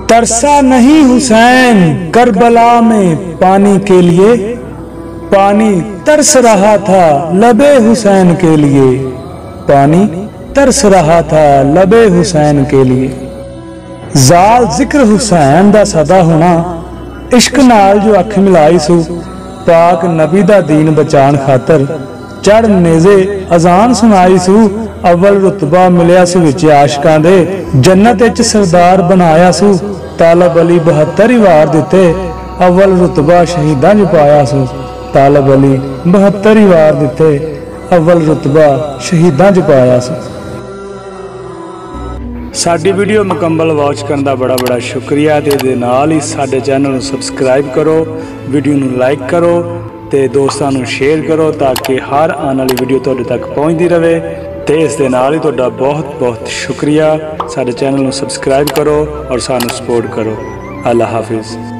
तरसा नहीं हुसैन करबला में पानी के लिए, पानी तरस रहा था लबे हुसैन के लिए, पानी तरस रहा था लबे हुसैन के लिए। जाल जिक्र हुसैन दा सदा होना, इश्क नाल जो अख मिलाई सू, पाक नबी दा दीन बचान खातर चढ़ नेजे अजान सुनाई सू। अव्वल रुतबा मिलिया सू विच आशिकां दे, जन्नत विच सरदार बनाया सू। तालब अली 72 वार दिते, अव्वल रुतबा शहीदां च पाया सू। तालब अली 72 वार दिते, अव्वल रुतबा शहीदां च पाया सू। साडी वीडियो मुकम्मल वॉच करने का बड़ा बड़ा शुक्रिया। ते नाल ही साडे चैनल नूं सबसक्राइब करो, वीडियो नूं लाइक करो ते दोस्तां नूं शेयर करो ताकि हर आने वाली वीडियो तुहाडे तक पहुँचती रहे। तो इस दे नाल ही तुहाडा बहुत बहुत शुक्रिया। साडे चैनल नूं सबसक्राइब करो और सानूं सपोर्ट करो। अल्लाह हाफिज़।